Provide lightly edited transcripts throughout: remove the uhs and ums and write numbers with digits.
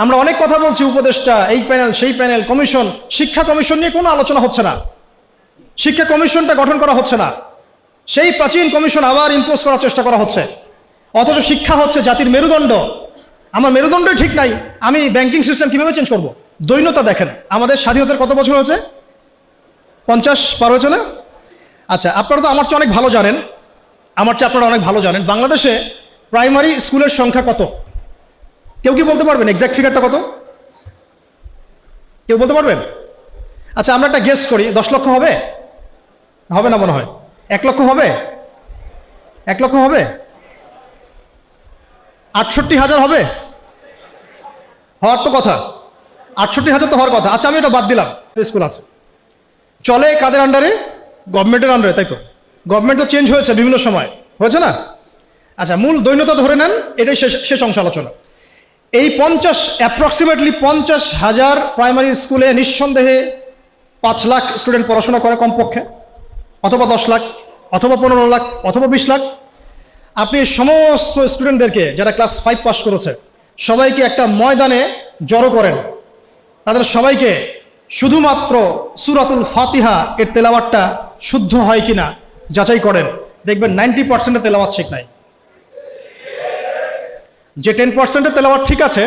আমরা অনেক কথা বলছি, উপদেষ্টা, এই প্যানেল, সেই প্যানেল, কমিশন। শিক্ষা কমিশন নিয়ে কোনো আলোচনা হচ্ছে না। শিক্ষা কমিশনটা গঠন করা হচ্ছে না। সেই প্রাচীন কমিশন আবার ইম্পোজ করার চেষ্টা করা হচ্ছে। অথচ শিক্ষা হচ্ছে জাতির মেরুদণ্ড। আমার মেরুদণ্ডই ঠিক নাই, আমি ব্যাংকিং সিস্টেম কিভাবে চেঞ্জ করব? দৈন্যতা দেখেন। আমাদের স্বাধীনতার কত বছর হয়েছে? 50 পার হয়েছে না? আচ্ছা, আপনারা তো আমার চেয়ে অনেক ভালো জানেন, আমার চেয়ে আপনারা অনেক ভালো জানেন বাংলাদেশে প্রাইমারি স্কুলের সংখ্যা কত? কেউ কি বলতে পারবেন এক্সাক্ট ফিগারটা কত? কেউ বলতে পারবেন? আচ্ছা, আমরা একটা গেস করি। 10 লক্ষ হবে? হবে না মনে হয়। 1 লক্ষ হবে? 1 লক্ষ হবে? 68,000 হবে? হওয়ার তো কথা। 68,000 তো হওয়ার কথা। আচ্ছা, আমি এটা বাদ দিলাম। স্কুল আছে, চলে কাদের আন্ডারে? গভর্নমেন্টের আন্ডারে, তাই তো? গভর্নমেন্ট তো চেঞ্জ হয়েছে বিভিন্ন সময়, হয়েছে না? আচ্ছা, মূল দৈন্যতা ধরে নেন, এটাই শেষ অংশ আলোচনা। এই অ্যাপ্রক্সিমেটলি 50,000 প্রাইমারি স্কুলে নিঃসন্দেহে 5 লাখ স্টুডেন্ট পড়াশোনা করে কমপক্ষে, অথবা 10 লাখ, অথবা 15 লাখ, অথবা 20 লাখ। আপনি সমস্ত স্টুডেন্টদেরকে যারা ক্লাস 5 পাস করেছে সবাইকে একটা ময়দানে জড়ো করেন, তাদের সবাইকে শুধুমাত্র সূরাতুল ফাতিহা এর তেলাওয়াতটা শুদ্ধ হয় কিনা যাচাই করেন, দেখবেন 90% তেলাওয়াত ঠিক নাই। যে 10% তেলাওয়াত ঠিক আছে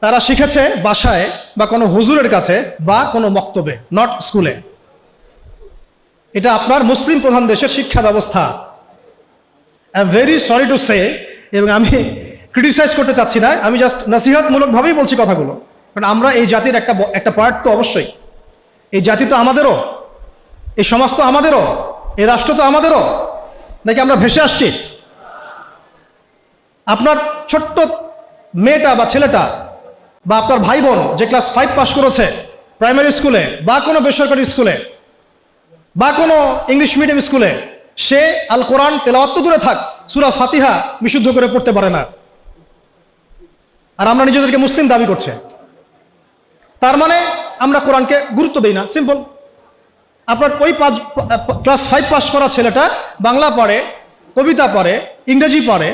তারা শিখেছে বাসায় বা কোনো হুজুরের কাছে বা কোনো মক্তবে, নট স্কুলে। এটা আপনার মুসলিম প্রধান দেশের শিক্ষা ব্যবস্থা। I am very sorry to say, এবং আমি ক্রিটিসাইজ করতে চাচ্ছি না, আমি জাস্ট নসিহতমূলকভাবেই বলছি কথাগুলো। কারণ আমরা এই জাতির একটা পার্ট তো অবশ্যই। এই জাতি তো আমাদেরও, এই সমাজ তো আমাদেরও, এই রাষ্ট্র তো আমাদেরও। নাকি আমরা ভেসে আসছি? আপনার ছোট্ট মেয়েটা বা ছেলেটা বা আপনার ভাই বোন যে ক্লাস 5 পাস করেছে প্রাইমারি স্কুলে বা কোনো বেসরকারি স্কুলে বা কোনো ইংলিশ মিডিয়াম স্কুলে, সে আল কোরআন তেলাওয়াত তো দূরে থাক, সূরা ফাতিহা বিশুদ্ধ করে পড়তে পারে না। আর আমরা নিজেদেরকে মুসলিম দাবি করছে। তার মানে আমরা কোরআনকে গুরুত্ব দিই না, সিম্পল। আপনার ওই ক্লাস 5 পাস করা ছেলেটা বাংলা পারে, কবিতা পারে, ইংরেজি পারে,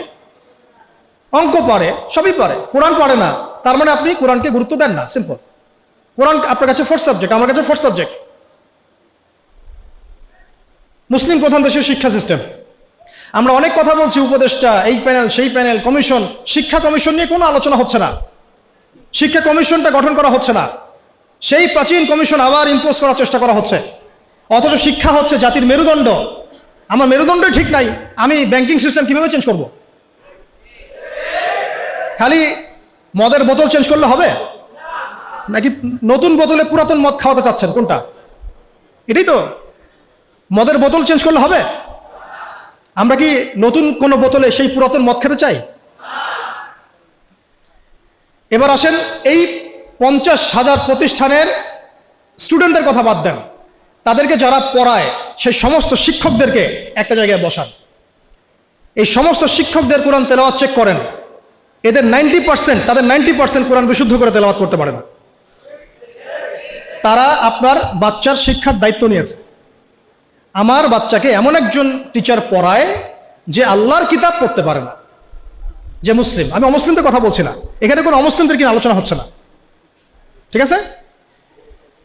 অঙ্ক পারে, সবই পারে, কোরআন পারে না। তার মানে আপনি কোরআনকে গুরুত্ব দেন না, সিম্পল। কোরআন আপনার কাছে 4th সাবজেক্ট, আমার কাছে 4th সাবজেক্ট। মুসলিম প্রধান দেশের শিক্ষা সিস্টেম। আমরা অনেক কথা বলছি, উপদেষ্টা, এই প্যানেল, সেই প্যানেল, কমিশন। শিক্ষা কমিশন নিয়ে কোনো আলোচনা হচ্ছে না। শিক্ষা কমিশনটা গঠন করা হচ্ছে না। সেই প্রাচীন কমিশন আবার ইম্পোজ করার চেষ্টা করা হচ্ছে। অথচ শিক্ষা হচ্ছে জাতির মেরুদণ্ড। আমার মেরুদণ্ডই ঠিক নাই, আমি ব্যাংকিং সিস্টেম কিভাবে চেঞ্জ করব? খালি মদের বোতল চেঞ্জ করলে হবে? নাকি নতুন বোতলে পুরাতন মদ খাওয়াতে চাচ্ছেন? কোনটা? এটাই তো। মদের বোতল চেঞ্জ করলে হবে? আমরা কি নতুন কোনো বোতলে সেই পুরাতন মদ খেতে চাই? এবার আসেন, এই 50,000 প্রতিষ্ঠানের স্টুডেন্টদের কথা বাদ দেন, তাদেরকে যারা পড়ায় সেই সমস্ত শিক্ষকদেরকে একটা জায়গায় বসান। এই সমস্ত শিক্ষকদের কোরআন তেলাওয়াত চেক করেন। তাদের 90% কোরআন বিশুদ্ধ করে তেলাওয়াত করতে পারে না। তারা আপনার বাচ্চার শিক্ষার দায়িত্ব নিয়েছে। আমার বাচ্চাকে এমন একজন টিচার পড়ায় যে আল্লাহর কিতাব পড়তে পারে না, যে মুসলিম। আমি অমুসলিমদের কথা বলছি না, এখানে কোনো অমুসলিমদের কিনা আলোচনা হচ্ছে না, ঠিক আছে?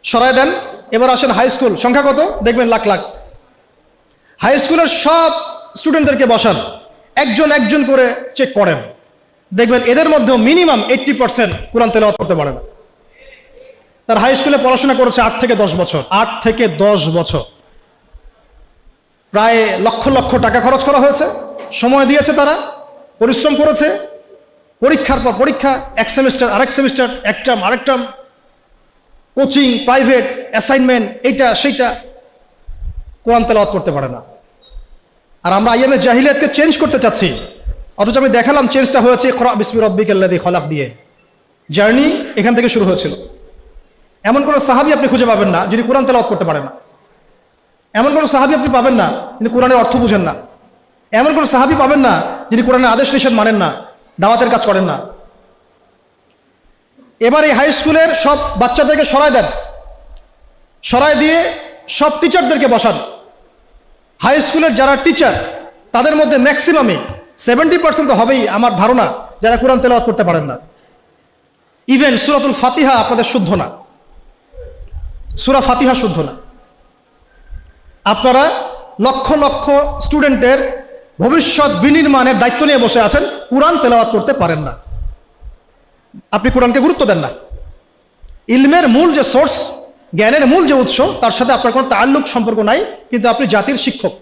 সরায় দেন। এবার আসেন হাই স্কুল, সংখ্যা কত? দেখবেন লাখ লাখ। হাই স্কুলের সব স্টুডেন্টদেরকে বসান, একজন একজন করে চেক করেন, দেখবেন এদের মধ্যেও মিনিমাম 80% কোরআন তেলাওয়াত করতে পারে না। তার হাই স্কুলে পড়াশোনা করেছে 8 থেকে 10 বছর। 8 থেকে 10 বছর, প্রায় লক্ষ লক্ষ টাকা খরচ করা হয়েছে, সময় দিয়েছে, তারা পরিশ্রম করেছে। পরীক্ষার পর পরীক্ষা, এক সেমিস্টার আরেক সেমিস্টার, এক টার্ম আরেক টার্ম, কোচিং, প্রাইভেট, অ্যাসাইনমেন্ট, এইটা সেইটা, কোরআন তেলাওয়াত করতে পারে না। আর আমরা আইএমএ জাহিলিয়াতকে চেঞ্জ করতে চাচ্ছি, অথচ আমি দেখালাম চেঞ্জটা হয়েছে ইকরা বিসমি রাব্বিকাল্লাযী খলাক দিয়ে। জার্নি এখান থেকে শুরু হয়েছিল। এমন কোনো সাহাবী আপনি খুঁজে পাবেন না যিনি কোরআন তেলাওয়াত করতে পারেন না। এমন কোনো সাহাবী আপনি পাবেন না যিনি কোরআনের অর্থ বুঝেন না। এমন কোনো সাহাবী পাবেন না যিনি কোরআনের আদেশ নিষেধ মানেন না, দাওয়াতের কাজ করেন না। এবার এই হাই স্কুলের সব বাচ্চাদেরকে সরায় দেন, সরায় দিয়ে সব টিচারদেরকে বসান। হাই স্কুলের যারা টিচার তাদের মধ্যে ম্যাক্সিমামই 70% তো হবেই আমার ধারণা যারা কোরআন তেলাওয়াত করতে পারেন না। ইভেন সূরাতুল ফাতিহা আপনাদের শুদ্ধ না, সূরা ফাতিহা শুদ্ধ না। আপনারা লক্ষ লক্ষ স্টুডেন্টের ভবিষ্যৎ বিনির্মাণের দায়িত্ব নিয়ে বসে আছেন, কোরআন তেলাওয়াত করতে পারেন না। আপনি কোরআনকে গুরুত্ব দেন না। ইলমের মূল যে সোর্স, জ্ঞানের মূল যে উৎস, তার সাথে আপনার কোনো তাল্লুক সম্পর্ক নাই, কিন্তু আপনি জাতির শিক্ষক,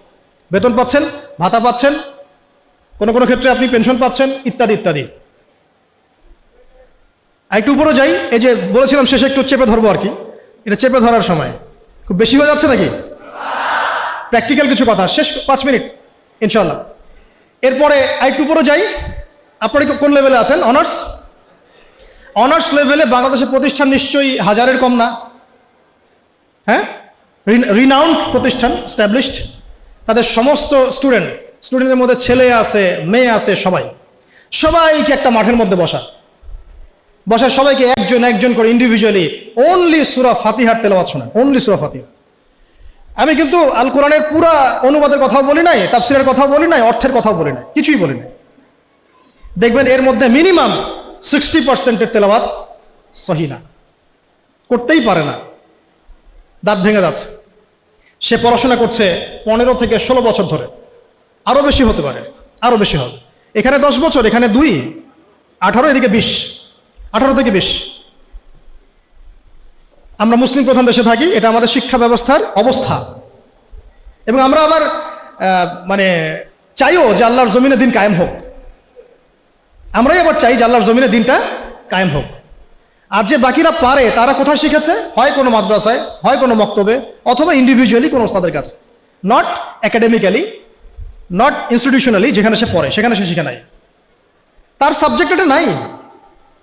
বেতন পাচ্ছেন, ভাতা পাচ্ছেন, কোনো কোনো ক্ষেত্রে আপনি পেনশন পাচ্ছেন, ইত্যাদি ইত্যাদি। একটু উপরে যাই, এই যে বলেছিলাম শেষে একটু চেপে ধরবো আর কি, এটা চেপে ধরার সময় খুব বেশি হয়ে যাচ্ছে নাকি? প্র্যাকটিক্যাল কিছু কথা, শেষ 5 মিনিট ইনশাল্লাহ। এরপরে একটু উপরে যাই, আপনারা কোন লেভেলে আছেন? অনার্স। অনার্স লেভেলে বাংলাদেশের প্রতিষ্ঠান নিশ্চয়ই হাজারের কম না, হ্যাঁ? রিনাউন্ড প্রতিষ্ঠান, স্ট্যাবলিশড। তাদের সমস্ত স্টুডেন্টের মধ্যে ছেলে আছে, মেয়ে আছে, সবাইকে একটা মাঠের মধ্যে বসা সবাইকে একজন একজন করে ইন্ডিভিজুয়ালি অনলি সূরা ফাতিহার তেলাওয়াত শোনায়, অনলি সূরা ফাতিহা। আমি কিন্তু আল কোরআনের পুরা অনুবাদের কথাও বলি নাই, তাফসিরের কথাও বলি নাই, অর্থের কথাও বলি নাই, কিছুই বলি নাই। দেখবেন এর মধ্যে মিনিমাম 60% তেলাওয়াত সহি না, করতেই পারে না, দাঁত ভেঙে যাচ্ছে। সে পড়াশোনা করছে 15 থেকে 16 বছর ধরে, আরো বেশি হতে পারে, আরো বেশি হবে। এখানে 10 বছর, এখানে 2, 18, এদিকে 20, 18 থেকে 20। আমরা মুসলিম প্রধান দেশে থাকি, এটা আমাদের শিক্ষা ব্যবস্থার অবস্থা। এবং আমরা আবার মানে চাইও যে আল্লাহর জমিনে দিন কায়েম হোক, আমরাই আবার চাই যে আল্লাহর জমিনে দিনটা কায়েম হোক। আর যে বাকিরা পারে তারা কোথায় শিখেছে? হয় কোনো মাদ্রাসায়, হয় কোনো মক্তবে, অথবা ইন্ডিভিজুয়ালি কোনো ওস্তাদের কাছে, নট একাডেমিক্যালি, নট ইনস্টিটিউশনালি। যেখানে সে পড়ে সেখানে সে শিখে নাই, তার সাবজেক্ট এটা নাই,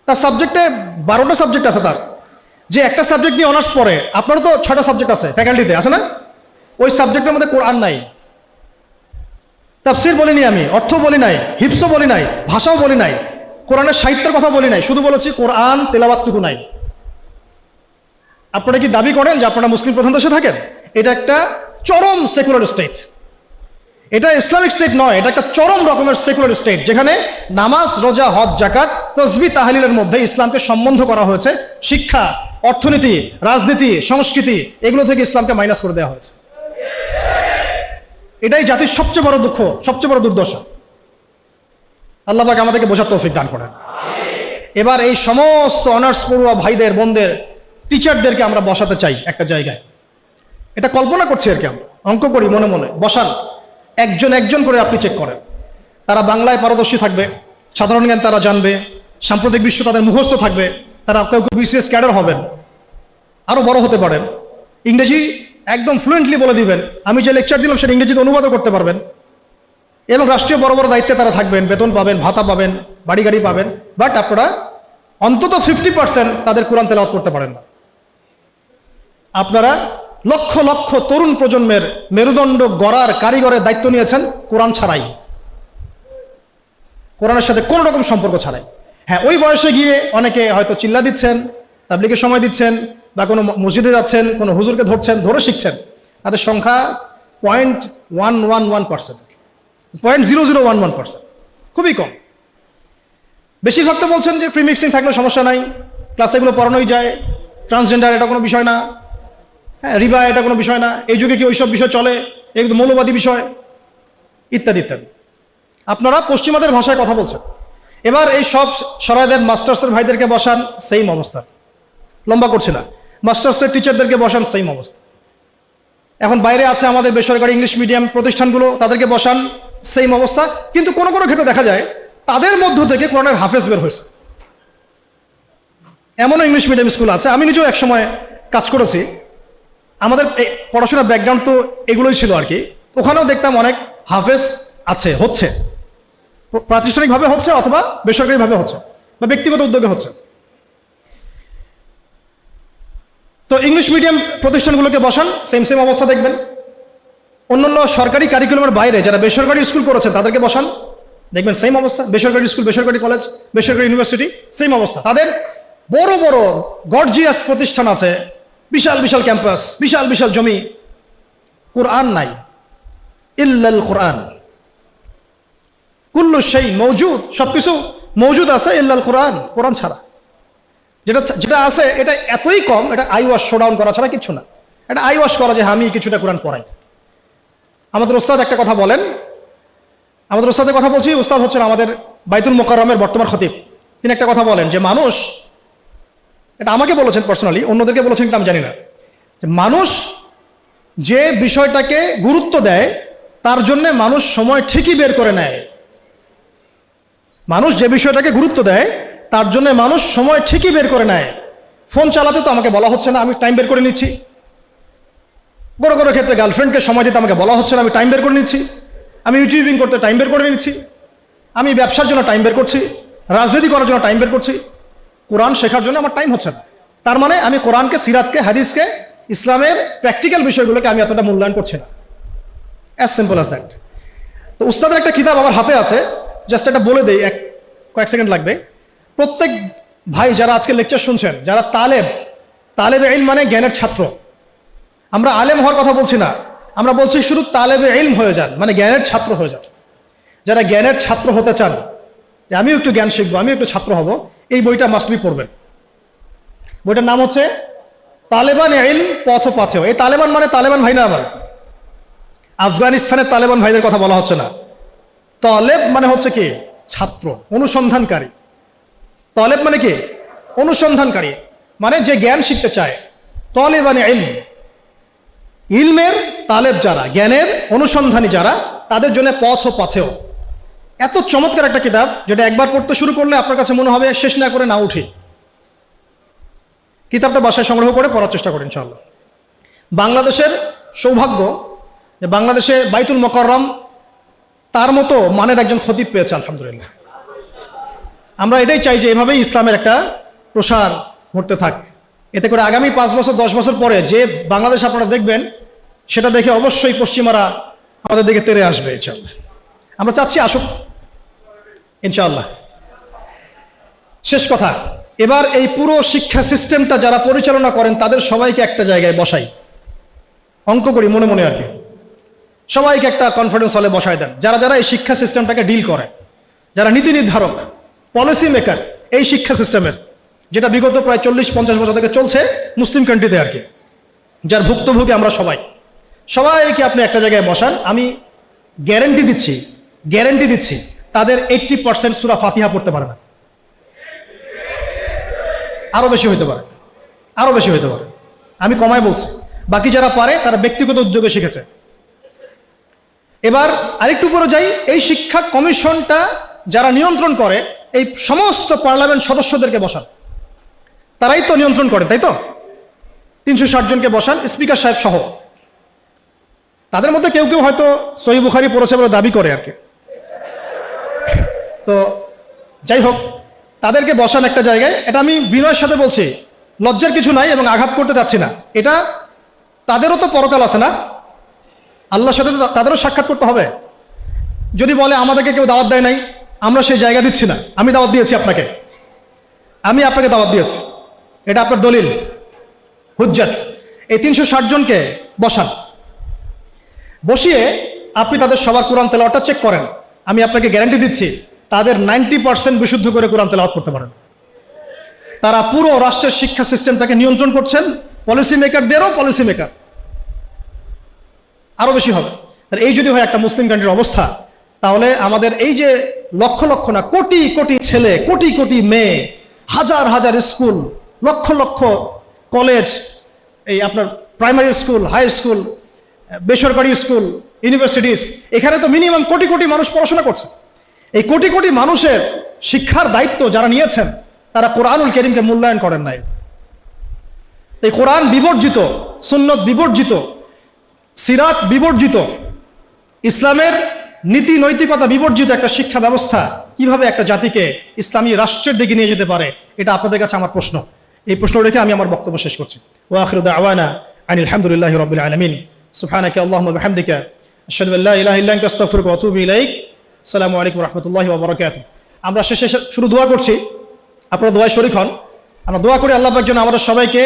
তার সাবজেক্টে 12টা সাবজেক্ট আছে। তার যে একটা সাবজেক্ট নিয়ে অনার্স পড়ে, আপনারও তো 6টা সাবজেক্ট আছে ফ্যাকাল্টিতে, আছে না? ওই সাবজেক্টের মধ্যে কোরআন নাই, তাফসীর বলিনি আমি, অর্থ বলি নাই, হিফজও বলি নাই, ভাষাও বলি নাই, কোরআনের সাহিত্যের কথা বলি নাই, শুধু বলেছি কোরআন তেলাওয়াতটুকু নাই। আপনারা কি দাবি করেন যে আপনারা মুসলিম প্রধান দেশে থাকেন? এটা একটা চরম সেকুলার স্টেট, এটা ইসলামিক স্টেট নয়, এটা একটা চরম রকমের সেকুলার স্টেট, যেখানে নামাজ, রোজা, হজ, যাকাত, তাসবিহ, তাহলিলের মধ্যে ইসলামকে সম্বন্ধ করা হয়েছে। শিক্ষা, অর্থনীতি, রাজনীতি, সংস্কৃতি, এগুলো থেকে ইসলামকে মাইনাস করে দেওয়া হয়েছে। এটাই জাতির সবচেয়ে বড় দুঃখ, সবচেয়ে বড় দুর্দশা। আল্লাহ পাক আমাদেরকে বোঝার তৌফিক দান করেন। এবার এই সমস্ত অনার্স পড়ুয়া ভাইদের, বোনদের, টিচারদেরকে আমরা বসাতে চাই একটা জায়গায়। এটা কল্পনা করছি আর কি, আমরা অঙ্ক করি মনে মনে, বসান, একজন একজন করে আপনি চেক করেন। তারা বাংলায় পারদর্শী থাকবে, সাধারণ জ্ঞান তারা জানবে, সাম্প্রতিক বিশ্ব তাদের মুখস্থ থাকবে, তারা কেউ কেউ বিসিএস ক্যাডার হবেন, আরও বড় হতে পারেন, ইংরেজি একদম ফ্লুয়েন্টলি বলে দিবেন, আমি যে লেকচার দিলাম সেটা ইংরেজিতে অনুবাদও করতে পারবেন, এবং রাষ্ট্রীয় বড় বড় দায়িত্বে তারা থাকবেন, বেতন পাবেন, ভাতা পাবেন, বাড়ি গাড়ি পাবেন। বাট আপনারা অন্তত 50% তাদের কোরআন তেলাওয়াত করতে পারেন না। আপনারা লক্ষ লক্ষ তরুণ প্রজন্মের মেরুদণ্ড গড়ার কারিগরের দায়িত্ব নিয়েছেন কোরআন ছাড়াই, কোরআনের সাথে কোনো রকম সম্পর্ক ছাড়াই। হ্যাঁ, ওই বয়সে গিয়ে অনেকে হয়তো চিল্লা দিচ্ছেন, তাবলীগে সময় দিচ্ছেন, বা কোনো মসজিদে যাচ্ছেন, কোনো হুজুরকে ধরছেন, ধরে শিখছেন, তাদের সংখ্যা 0.111%, 0.0011%, খুবই কম। বেশিরভাগ তো বলছেন যে ফ্রি মিক্সিং থাকলে সমস্যা নাই, ক্লাসে এগুলো পড়ানোই যায়, ট্রান্সজেন্ডার এটা কোনো বিষয় না, হ্যাঁ, রিবা এটা কোনো বিষয় না, এই যুগে কি ওইসব বিষয় চলে, এগুলো মৌলবাদী বিষয়, ইত্যাদি ইত্যাদি। আপনারা পশ্চিমাদের ভাষায় কথা বলছেন। এবার এই সব সরাইদের মাস্টার্সের ভাইদেরকে বসান, সেম অবস্থা, লম্বা করছে না, মাস্টার্সের টিচারদেরকে বসান, সেম অবস্থা। এখন বাইরে আছে আমাদের বেসরকারি ইংলিশ মিডিয়াম প্রতিষ্ঠানগুলো, তাদেরকে বসান, সেম অবস্থা। কিন্তু কোনো কোনো ক্ষেত্রে দেখা যায় তাদের মধ্য থেকে কোরআনের হাফেজ বের হয়েছে। এমনও ইংলিশ মিডিয়াম স্কুল আছে, আমি নিজেও একসময় কাজ করেছি, আমাদের পড়াশোনার ব্যাকগ্রাউন্ড তো এগুলোই ছিল আর কি। ওখানেও দেখতাম অনেক হাফেজ আছে, হচ্ছে, প্রাতিষ্ঠানিকভাবে হচ্ছে অথবা বেসরকারিভাবে হচ্ছে বা ব্যক্তিগত উদ্যোগে হচ্ছে। তো ইংলিশ মিডিয়াম প্রতিষ্ঠানগুলোকে বসান, সেম সেম অবস্থা দেখবেন। অন্যান্য সরকারি কারিকুলামের বাইরে যারা বেসরকারি স্কুল করেছেন তাদেরকে বসান, দেখবেন সেম অবস্থা। বেসরকারি স্কুল, বেসরকারি কলেজ, বেসরকারি ইউনিভার্সিটি, সেম অবস্থা। তাদের বড় বড় গর্জিয়াস প্রতিষ্ঠান আছে, বিশাল বিশাল ক্যাম্পাস, বিশাল বিশাল জমি, কোরআন নাই। ইল্লাল কোরআন, কুল্লু শাই মওজুদ, সবকিছু মওজুদ আছে, ইল্লাল কোরআন, কোরআন ছাড়া। যেটা যেটা আছে এটা এতই কম, এটা আই ওয়াশ শো ডাউন করা ছাড়া কিছু না। এটা আই ওয়াশ করা যে আমি কিছুটা কোরআন পড়াই। আমাদের ওস্তাদ একটা কথা বলেন, আমাদের ওস্তাদের কথা বলছি, ওস্তাদ হচ্ছেন আমাদের বাইতুল মোকাররমের বর্তমান খতিব। তিনি একটা কথা বলেন যে মানুষ, এটা আমাকে বলেছেন পার্সোনালি, অন্যদেরকে বলেছেন কিনা আমি জানি না, যে মানুষ যে বিষয়টাকে গুরুত্ব দেয় তার জন্য মানুষ সময় ঠিকই বের করে নেয়। মানুষ যে বিষয়টাকে গুরুত্ব দেয় তার জন্য মানুষ সময় ঠিকই বের করে নেয়। ফোন চালাতে তো আমাকে বলা হচ্ছে না, আমি টাইম বের করে নিচ্ছি। বড় বড় ক্ষেত্রে গার্লফ্রেন্ডকে সময় দিতে আমাকে বলা হচ্ছে না, আমি টাইম বের করে নিচ্ছি। আমি ইউটিউবিং করতে টাইম বের করে নিচ্ছি। আমি ব্যবসার জন্য টাইম বের করছি, রাজনীতি করার জন্য টাইম বের করছি। কোরআন শেখার জন্য আমার টাইম হচ্ছে না। তার মানে আমি কোরআনকে, সিরাতকে, হাদিসকে, ইসলামের প্র্যাকটিক্যাল বিষয়গুলোকে আমি এতটা মূল্যায়ন করছি না। As simple as that. তো উস্তাদের একটা কিতাব আমার হাতে আছে, জাস্ট এটা বলে দেই, কয়েক সেকেন্ড লাগবে। প্রত্যেক ভাই যারা আজকে লেকচার শুনছেন, যারা তালেবে ইলম মানে জ্ঞানের ছাত্র, আমরা আলেম হওয়ার কথা বলছি না, আমরা বলছি শুধু তালেবে ইলম হয়ে যান, মানে জ্ঞানের ছাত্র হয়ে যান। যারা জ্ঞানের ছাত্র হতে চান, যে আমিও একটু জ্ঞান শিখবো, আমি একটু ছাত্র হব, এই বইটা মাস্টবি পড়বেন। বইটার নাম হচ্ছে তালেবান ইলম পথ পাথেয়। এই তালেবান মানে তালেবান ভাই না, আমার আফগানিস্তানের তালেবান ভাইদের কথা বলা হচ্ছে না। তলেব মানে হচ্ছে কি? ছাত্র, অনুসন্ধানকারী। তলেব মানে কি? অনুসন্ধানকারী, মানে যে জ্ঞান শিখতে চায়। তলেবান ইলম, ইলমের তালেব যারা, জ্ঞানের অনুসন্ধানী যারা, তাদের জন্য পথ ও পাথেয়। এত চমৎকার একটা কিতাব, যেটা একবার পড়তে শুরু করলে আপনার কাছে মনে হবে শেষ না করে না উঠি। কিতাবটা বাসায় সংগ্রহ করে পড়ার চেষ্টা করেন ইনশাআল্লাহ। বাংলাদেশের সৌভাগ্য যে বাংলাদেশে বাইতুল মোকাররম তার মতো মানের একজন খতিব পেয়েছে, আলহামদুলিল্লাহ। আমরা এটাই চাই যে এভাবেই ইসলামের একটা প্রসার ঘটতে থাক। এতে করে আগামী 5 বছর 10 বছর পরে যে বাংলাদেশ আপনারা দেখবেন, সেটা দেখে অবশ্যই পশ্চিমারা আমাদের দিকে তেড়ে আসবে ইনশাআল্লাহ। আমরা চাচ্ছি আসুক ইনশাআল্লাহ। শেষ কথা, এবার এই পুরো শিক্ষা সিস্টেমটা যারা পরিচালনা করেন তাদের সবাইকে একটা জায়গায় বসাই, অঙ্ক করি মনে মনে আর কি, সবাইকে একটা কনফারেন্স হলে বসায় দেন। যারা যারা এই শিক্ষা সিস্টেমটাকে ডিল করে, যারা নীতি নির্ধারক, পলিসি মেকার এই শিক্ষা সিস্টেমের, যেটা বিগত প্রায় 40-50 বছর থেকে চলছে মুসলিম কান্ট্রিতে আর কি, যার ভুক্তভোগী আমরা সবাইকে আপনি একটা জায়গায় বসান। আমি গ্যারেন্টি দিচ্ছি তাদের 80% সূরা ফাতিহা পড়তে পারে না, আরো বেশি হইতে পারে। আমি কমায় বলছি, বাকি যারা পারে তারা ব্যক্তিগত উদ্যোগে শিখেছে। এবার আরেকটু পরে যাই, এই শিক্ষা কমিশনটা যারা নিয়ন্ত্রণ করে, এই সমস্ত পার্লামেন্ট সদস্যদেরকে বসান, তারাই তো নিয়ন্ত্রণ করে, তাই তো? 360 জনকে বসান, স্পিকার সাহেব সহ। তাদের মধ্যে কেউ কেউ হয়তো সহিহ বুখারী পড়েছে বলে দাবি করে আর কি। তো যাই হোক, তাদেরকে বসান একটা জায়গায়। এটা আমি বিনয়ের সাথে বলছি, লজ্জার কিছু নাই এবং আঘাত করতে চাচ্ছি না। এটা তাদেরও তো পরকাল আছে না, আল্লাহর সাথে তাদেরও সাক্ষাৎ করতে হবে। যদি বলে আমাদেরকে কেউ দাওয়াত দেয় নাই, আমরা সেই জায়গা দিচ্ছি না, আমি দাওয়াত দিয়েছি আপনাকে, আমি আপনাকে দাওয়াত দিয়েছি, এটা আপনার দলিল, হুজ্জাত। এই 360 জনকে বসান, বসিয়ে আপনি তাদের সবার কোরআন তেলাওয়াতটা চেক করেন। আমি আপনাকে গ্যারান্টি দিচ্ছি তাদের 90% বিশুদ্ধ করে কোরআন তেলাওয়াত করতে পারেন। তারা পুরো রাষ্ট্রের শিক্ষা সিস্টেমটাকে নিয়ন্ত্রণ করছেন, পলিসি মেকারদেরও পলিসি মেকার, আরো বেশি হবে। এই যদি হয় একটা মুসলিম কান্ট্রির অবস্থা, তাহলে আমাদের এই যে লক্ষ লক্ষ না কোটি কোটি ছেলে, কোটি কোটি মেয়ে, হাজার হাজার স্কুল, লক্ষ লক্ষ কলেজ, এই আপনার প্রাইমারি স্কুল, হাই স্কুল, বেসরকারি স্কুল, ইউনিভার্সিটিস, এখানে তো মিনিমাম কোটি কোটি মানুষ পড়াশোনা করছে। এই কোটি কোটি মানুষের শিক্ষার দায়িত্ব যারা নিয়েছেন, তারা কোরআনুল কারীমকে মূল্যায়ন করেন নাই। এই কোরআন বিবর্জিত, সুন্নত বিবর্জিত, সিরাত বিবর্জিত, ইসলামের নীতি নৈতিকতা বিবর্জিত একটা শিক্ষা ব্যবস্থা কিভাবে একটা জাতিকে ইসলামী রাষ্ট্রের দিকে নিয়ে যেতে পারে, এটা আপনাদের কাছে আমার প্রশ্ন। এই প্রশ্ন রেখে আমি আমার বক্তব্য শেষ করছি। ওয়া আখিরু দাওয়ানা আনিল হামদুলিল্লাহি রাব্বিল আলামিন। সুবহানাকা আল্লাহুম্মা ওয়া বিহামদিকা আশহাদু আল্লা ইলাহা ইল্লা আনতা আস্তাগফিরুকা ওয়া আতুবু ইলাইক। আসসালামু আলাইকুম ওয়া রাহমাতুল্লাহি ওয়া বারাকাতুহু। আমরা শেষে শুরু দোয়া করছি, আপনারা দোয়ায় শরীক হন। আমরা দোয়া করি আল্লাহ পাক যেন আমাদের সবাইকে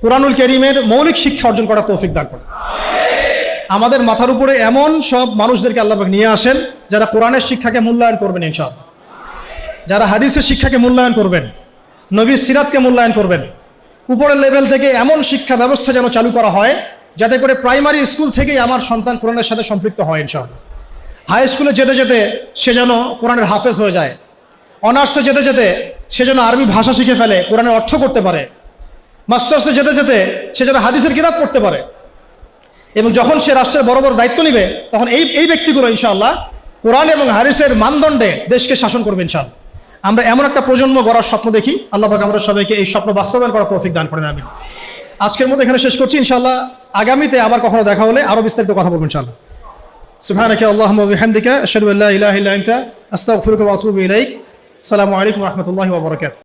কোরআনুল কারীমের মৌলিক শিক্ষা অর্জন করার তৌফিক দান করেন। আমাদের মাথার উপরে এমন সব মানুষদেরকে আল্লাহ পাক নিয়ে আসেন যারা কোরআনের শিক্ষাকে মূল্যায়ন করবেন ইনশাআল্লাহ, যারা হাদিসের শিক্ষাকে মূল্যায়ন করবেন, নবীর সিরাতকে মূল্যায়ন করবেন। উপরের লেভেল থেকে এমন শিক্ষা ব্যবস্থা যেন চালু করা হয় যাতে করে প্রাইমারি স্কুল থেকেই আমার সন্তান কোরআনের সাথে সম্পৃক্ত হয় ইনশাআল্লাহ। হাই স্কুলে যেতে যেতে সে যেন কোরআনের হাফেজ হয়ে যায়, অনার্সে যেতে যেতে সে যেন আরবি ভাষা শিখে ফেলে, কোরআনের অর্থ করতে পারে, মাস্টার্সে যেতে যেতে সে যেন হাদিসের কিতাব পড়তে পারে। এবং যখন সে রাষ্ট্রের বড় বড় দায়িত্ব নিবে তখন এই ব্যক্তিগুলো ইনশাআল্লাহ কোরআন এবং হাদিসের মানদণ্ডে দেশকে শাসন করবে ইনশাআল্লাহ। আমরা এমন একটা প্রজন্ম গড়ার স্বপ্ন দেখি। আল্লাহ পাক আমরা সবাইকে এই স্বপ্ন বাস্তবায়ন করার তৌফিক দান করেন, আমিন। আজকের মতো এখানে শেষ করছি। ইনশাআল্লাহ আগামীতে আবার কখনো দেখা হলে আরো বিস্তারিত কথা বলবো ইনশাআল্লাহ। সুবহানাকা আল্লাহুম্মা ওয়া বিহামদিকা আশহাদু আল্লা ইলাহা ইল্লা আনতা আস্তাগফিরুকা ওয়া আতুবু ইলাইক। আসসালামু আলাইকুম ওয়া রাহমাতুল্লাহি ওয়া বারাকাতুহু।